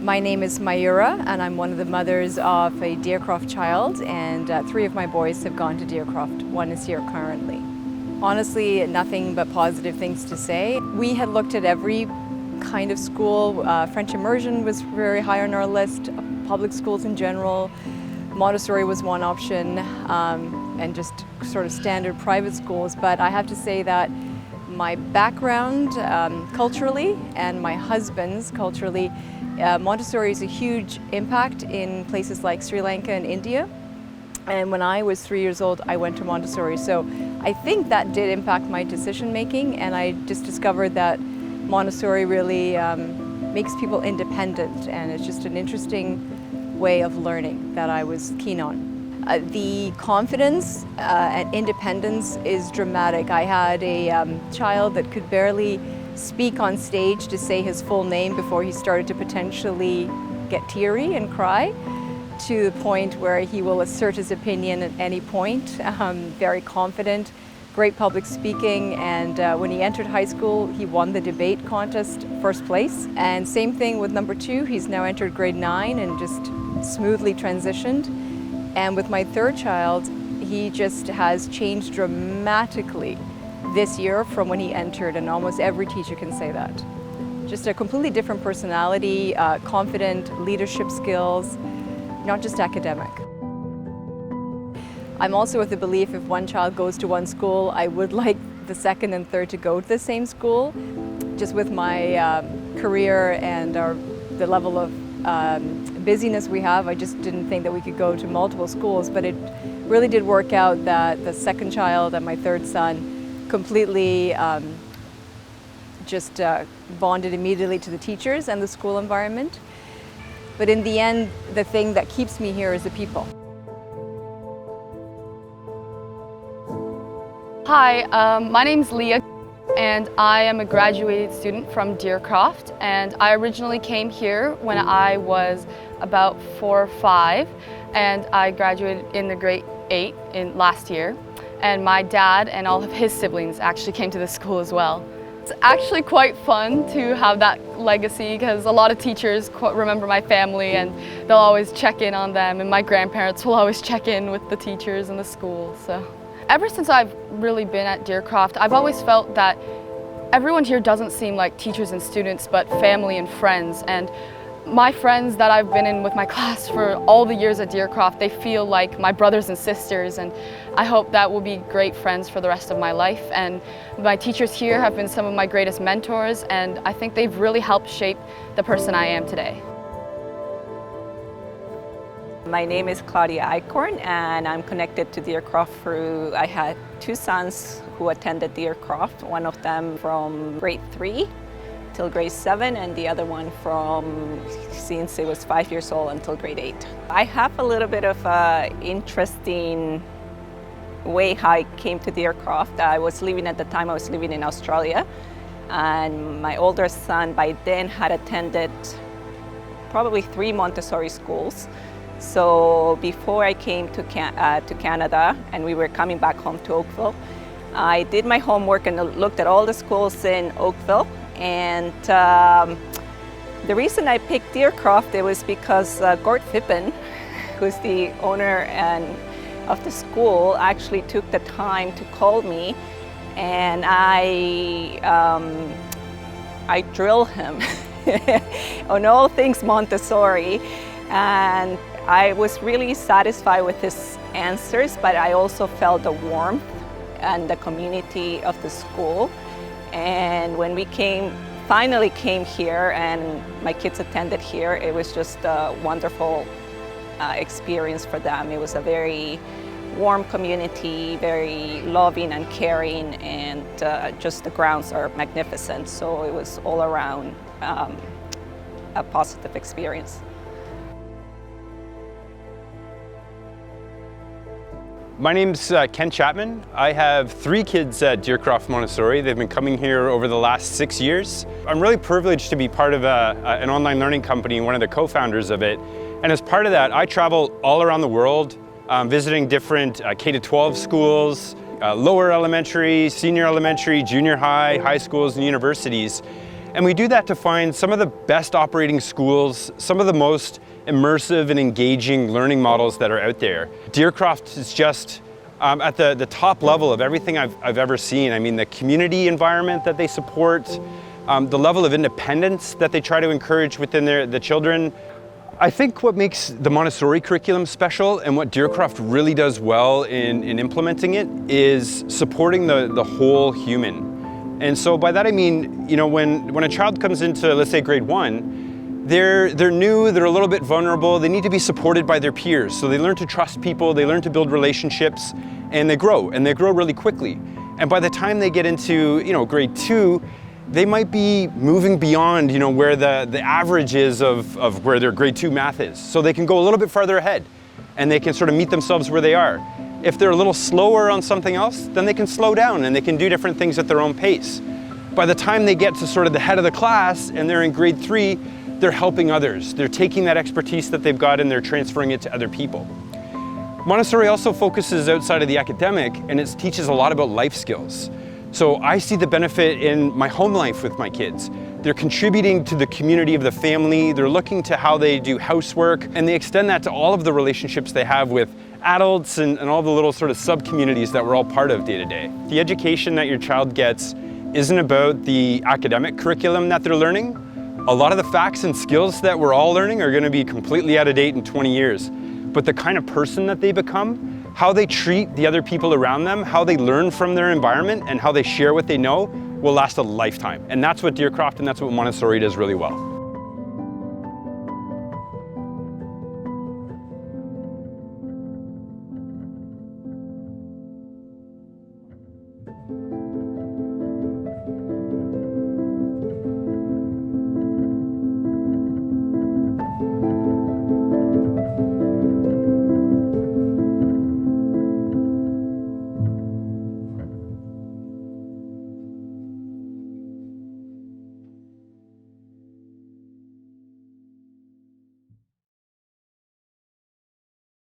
My name is Mayura, and I'm one of the mothers of a Dearcroft child, and 3 of my boys have gone to Dearcroft. 1 is here currently. Honestly, nothing but positive things to say. We had looked at every kind of school. French immersion was very high on our list, public schools in general. Montessori was one option, and just sort of standard private schools. But I have to say that my background culturally and my husband's culturally, Montessori is a huge impact in places like Sri Lanka and India. And when I was 3 years old, I went to Montessori. So I think that did impact my decision making, and I just discovered that Montessori really makes people independent, and it's just an interesting way of learning that I was keen on. The confidence and independence is dramatic. I had a child that could barely speak on stage to say his full name before he started to potentially get teary and cry, to the point where he will assert his opinion at any point. Very confident, great public speaking, and when he entered high school, he won the debate contest first place. And same thing with number 2, he's now entered grade 9 and just smoothly transitioned. And with my 3rd child, he just has changed dramatically this year from when he entered, and almost every teacher can say that. Just a completely different personality, confident, leadership skills, not just academic. I'm also with the belief if one child goes to one school, I would like the 2nd and 3rd to go to the same school. Just with my career and the level of busyness we have, I just didn't think that we could go to multiple schools, but it really did work out that the 2nd child and my 3rd son completely just bonded immediately to the teachers and the school environment. But in the end, the thing that keeps me here is the people. Hi, my name's Leah, and I am a graduated student from Dearcroft, and I originally came here when I was about 4 or 5, and I graduated in the grade 8 last year, and my dad and all of his siblings actually came to this school as well. It's actually quite fun to have that legacy, because a lot of teachers remember my family and they'll always check in on them, and my grandparents will always check in with the teachers in the school. So ever since I've really been at Dearcroft, I've always felt that everyone here doesn't seem like teachers and students, but family and friends. And my friends that I've been in with my class for all the years at Dearcroft, they feel like my brothers and sisters, and I hope that we'll be great friends for the rest of my life. And my teachers here have been some of my greatest mentors, and I think they've really helped shape the person I am today. My name is Claudia, and I'm connected to Dearcroft through, I had 2 sons who attended Dearcroft, one of them from grade 3 till grade 7, and the other one from since it was 5 years old until grade 8. I have a little bit of an interesting way how I came to Dearcroft. I was living at the time, I was living in Australia, and my older son by then had attended probably 3 Montessori schools. So before I came to Canada and we were coming back home to Oakville, I did my homework and looked at all the schools in Oakville. And the reason I picked Dearcroft, it was because Gord Fippen, who's the owner of the school, actually took the time to call me, and I drilled him on all things Montessori. And I was really satisfied with his answers, but I also felt the warmth and the community of the school. And when we finally came here and my kids attended here, it was just a wonderful experience for them. It was a very warm community, very loving and caring, and just the grounds are magnificent. So it was all around a positive experience. My name's Ken Chapman. I have 3 kids at Dearcroft Montessori. They've been coming here over the last 6 years. I'm really privileged to be part of an online learning company, one of the co-founders of it. And as part of that, I travel all around the world, visiting different K-12 schools, lower elementary, senior elementary, junior high, high schools, and universities. And we do that to find some of the best operating schools, some of the most immersive and engaging learning models that are out there. Dearcroft is just at the top level of everything I've ever seen. I mean, the community environment that they support, the level of independence that they try to encourage within the children. I think what makes the Montessori curriculum special and what Dearcroft really does well in implementing it is supporting the whole human. And so by that I mean, you know, when a child comes into, let's say, grade 1, they're new, they're a little bit vulnerable, they need to be supported by their peers. So they learn to trust people, they learn to build relationships, and they grow really quickly. And by the time they get into, you know, grade 2, they might be moving beyond, you know, where the average is of where their grade 2 math is. So they can go a little bit farther ahead and they can sort of meet themselves where they are. If they're a little slower on something else, then they can slow down and they can do different things at their own pace. By the time they get to sort of the head of the class and they're in grade 3, they're helping others. They're taking that expertise that they've got and they're transferring it to other people. Montessori also focuses outside of the academic and it teaches a lot about life skills. So I see the benefit in my home life with my kids. They're contributing to the community of the family, they're looking to how they do housework, and they extend that to all of the relationships they have with adults and all the little sort of sub-communities that we're all part of day to day. The education that your child gets isn't about the academic curriculum that they're learning. A lot of the facts and skills that we're all learning are going to be completely out of date in 20 years. But the kind of person that they become, how they treat the other people around them, how they learn from their environment, and how they share what they know will last a lifetime. And that's what Dearcroft and that's what Montessori does really well.